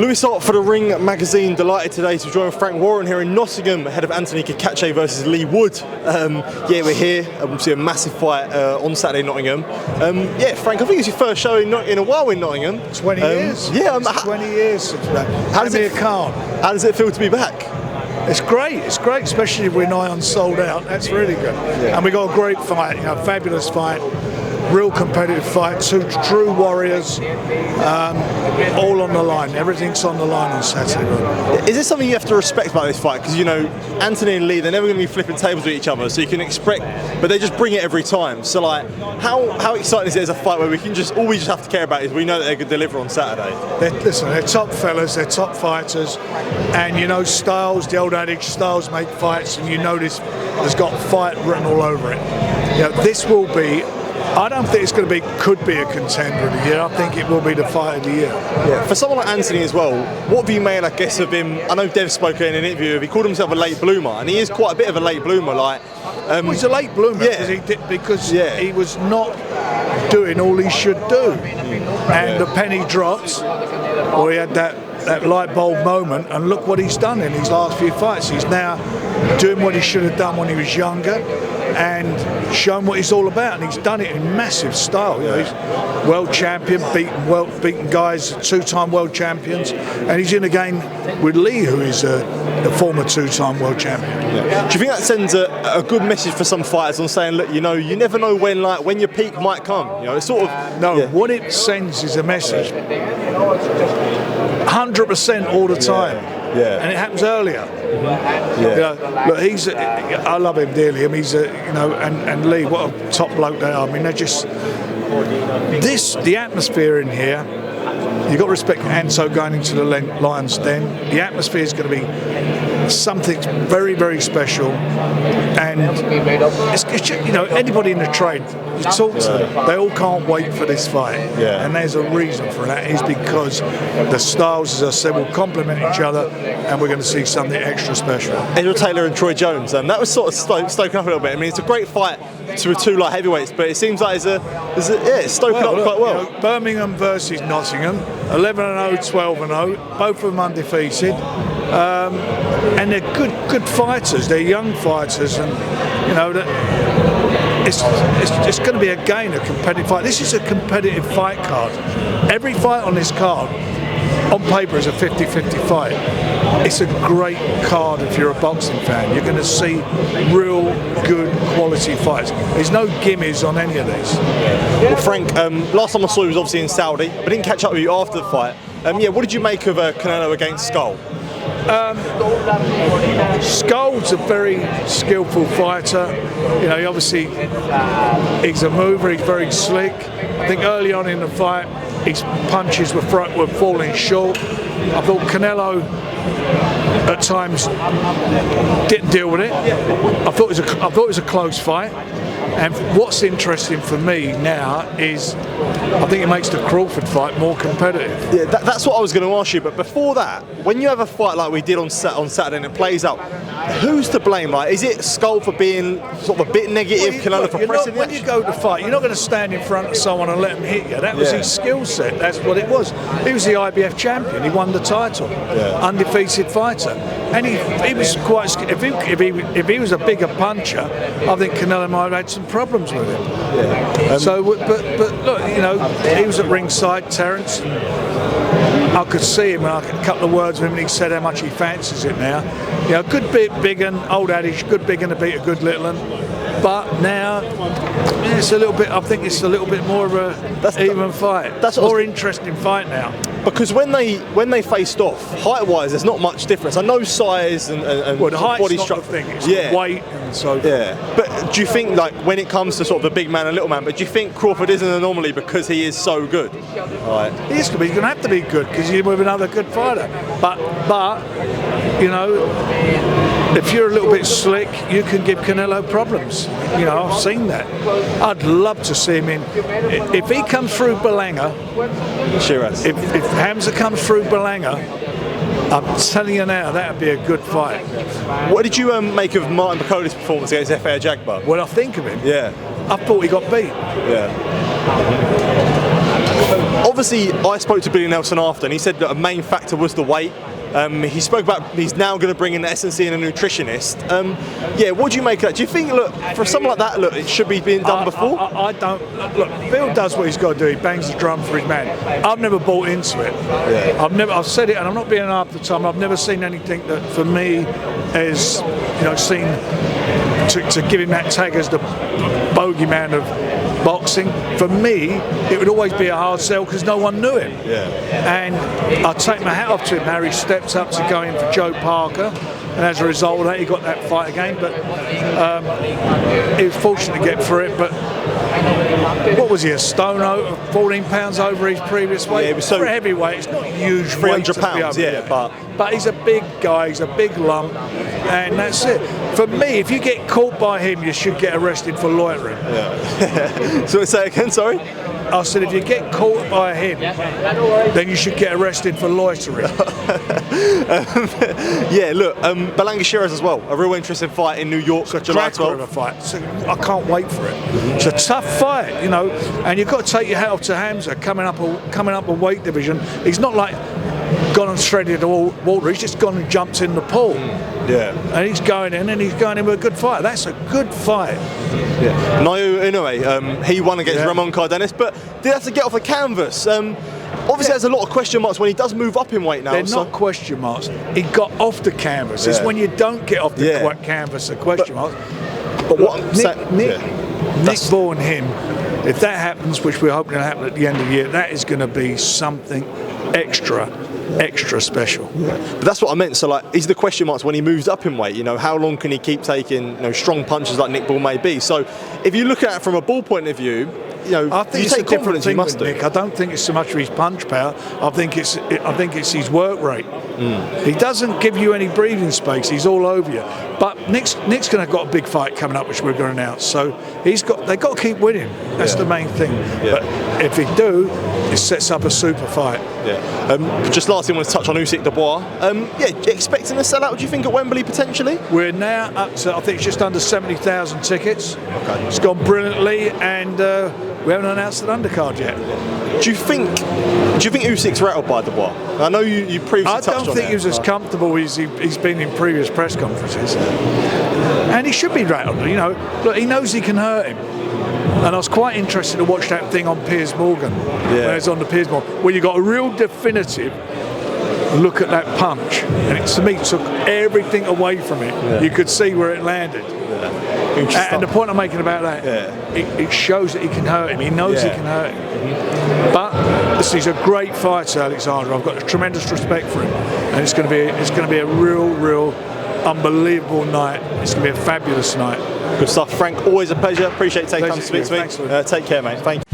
Lewis Hart for the Ring magazine, delighted today to join Frank Warren here in Nottingham ahead of Anto Cacace versus Leigh Wood. Yeah, we're here. Obviously a massive fight on Saturday in Nottingham. Yeah, Frank, I think it's your first show in a while in Nottingham. 20 years. Yeah, 20 years since that. How does it feel to be back? It's great, especially if we're nigh on sold out. That's really good. Yeah. And we got a great fight, fabulous fight, real competitive fight, two true warriors, all on the line. Everything's on the line on Saturday. Is there something you have to respect about this fight? Because Anthony and Leigh, they're never going to be flipping tables with each other, so you can expect, but they just bring it every time. So like, how exciting is it as a fight where all we just have to care about is we know that they can deliver on Saturday? They're top fellas, they're top fighters, and styles, the old adage, styles make fights, and this has got fight written all over it. This will be, I don't think it's going to be, could be a contender of the year. I think it will be the fight of the year. Yeah. For someone like Anthony as well, what have you made, I guess, of him? I know Dev spoke in an interview, he called himself a late bloomer, and he is quite a bit of a late bloomer. He's a late bloomer because he was not doing all he should do. And the penny dropped, or he had that light bulb moment, and look what he's done in his last few fights. He's now doing what he should have done when he was younger and shown what he's all about, and he's done it in massive style. He's world champion, beaten guys, two-time world champions, and he's in a game with Leigh, who is a former two-time world champion. Yeah. Do you think that sends a good message for some fighters on saying, look, you never know when your peak might come? It's sort of what it sends is a message 100% all the time. Yeah. And it happens earlier. Yeah. Look, I love him dearly. He's and Leigh, what a top bloke they are. They're just the atmosphere in here. You've got to respect Anto going into the Lion's Den. The atmosphere is going to be something very, very special, and it's anybody in the trade you talk to them, they all can't wait for this fight. And there's a reason for that. Is because the styles, as I said, will complement each other, and we're going to see something extra special. Ezra Taylor and Troy Jones, that was sort of stoking up a little bit. It's a great fight to two light heavyweights, but it seems like it's stoking up quite well. Birmingham versus Nottingham, 11-0, 12-0, both of them undefeated. And they're good fighters. They're young fighters, and it's going to be again a competitive fight. This is a competitive fight card. Every fight on this card, on paper, is a 50-50 fight. It's a great card if you're a boxing fan. You're going to see real good quality fights. There's no gimmies on any of these. Well, Frank, last time I saw you was obviously in Saudi, but I didn't catch up with you after the fight. What did you make of Canelo against Scull? Scull's a very skillful fighter. Obviously he's a mover. He's very slick. I think early on in the fight, his punches were falling short. I thought Canelo at times didn't deal with it. I thought it was a close fight. And what's interesting for me now is I think it makes the Crawford fight more competitive. Yeah, that's what I was going to ask you. But before that, when you have a fight like we did on Saturday and it plays out, who's to blame? Is it Scull for being sort of a bit negative, Canelo for pressing? When you go to fight, you're not going to stand in front of someone and let him hit you. That was his skill set. That's what it was. He was the IBF champion. He won the title. Undefeated fighter. And he was quite. If he was a bigger puncher, I think Canelo might have had some problems with him. But look, he was at ringside, Terence. I could see him, and a couple of words with him, and he said how much he fancies it now. Good big un, old adage, good big un to beat a good little un. But now it's a little bit. I think it's a little bit more of a even fight. That's a more interesting fight now. Because when they faced off, height-wise, there's not much difference. I know size and the body structure. It's weight and so forth. Yeah. But do you think, when it comes to sort of the big man and little man, but do you think Crawford is an anomaly because he is so good? Right. He's going to have to be good because he's with another good fighter. But if you're a little bit slick, you can give Canelo problems. I've seen that. I'd love to see him in. If he comes through Berlanga, Sheeraz. If Hamza comes through Berlanga, I'm telling you now, that would be a good fight. What did you make of Martin Bakole's performance against F.A. Ajagba? When I think of him, I thought he got beat. Obviously, I spoke to Billy Nelson after, and he said that a main factor was the weight. He spoke about he's now going to bring in the S&C and a nutritionist. Yeah, what do you make of that? Do you think, look, for someone like that, look, it should be being done before? I don't. Look, Bill does what he's got to do. He bangs the drum for his man. I've never bought into it. Yeah. I've said it, and I'm not being half the time. I've never seen anything that, for me, is seen to give him that tag as the bogeyman of boxing. For me, it would always be a hard sell because no one knew him. Yeah. And I take my hat off to him how he stepped up to go in for Joe Parker, and as a result of that, he got that fight again. But he was fortunate to get through it. But what was he, a stone over, 14 pounds over his previous weight? Yeah, it was so for a heavyweight. It's not huge. 300 pounds. Yeah, but he's a big guy. He's a big lump, and that's it. For me, if you get caught by him, you should get arrested for loitering. Yeah. So say again, sorry? I said, if you get caught by him, then you should get arrested for loitering. Yeah, look, Berlanga Sheeraz as well. A real interesting fight in New York, July 12th. Fight. So I can't wait for it. It's a tough fight, and you've got to take your hat off to Hamza coming up a weight division. He's not like gone and shredded the water. He's just gone and jumped in the pool. Yeah. And he's going in with a good fight. That's a good fight. Yeah. Naoya Inoue, he won against Ramon Cardenas, but did have to get off the canvas. Obviously, there's a lot of question marks when he does move up in weight now. They're not question marks. He got off the canvas. It's when you don't get off the canvas, the question marks. But what Nick Ball and him, if that happens, which we're hoping to happen at the end of the year, that is going to be something extra special. Yeah. But that's what I meant. So, like, is the question marks when he moves up in weight? How long can he keep taking strong punches like Nick Ball may be? So, if you look at it from a Ball point of view, I think it's a different thing with Nick. I don't think it's so much for his punch power. I think it's his work rate. He doesn't give you any breathing space. He's all over you. But Nick's going to have got a big fight coming up, which we're going to announce. So they've got to keep winning. That's the main thing. Yeah. But if they do, it sets up a super fight. Yeah. Just last thing, I want to touch on Usyk Dubois. Expecting a sellout? Do you think at Wembley potentially? We're now up to, I think it's just under 70,000 tickets. Okay. It's gone brilliantly, and we haven't announced an undercard yet. Do you think Usyk's rattled by Dubois? I know you previously touched on it. I don't think he was as comfortable as he's been in previous press conferences. And he should be rattled. Look, he knows he can hurt him. And I was quite interested to watch that thing on Piers Morgan. Where it's on the Piers Morgan, where you got a real definitive look at that punch. And it, to me, took everything away from it. Yeah. You could see where it landed. And the point I'm making about that, it shows that he can hurt him. He knows he can hurt him. But he's a great fighter, Oleksandr. I've got tremendous respect for him, and it's going to be a real unbelievable night. It's going to be a fabulous night. Good stuff, Frank. Always a pleasure. Appreciate you taking time to speak to me. Take care, mate. Thank you.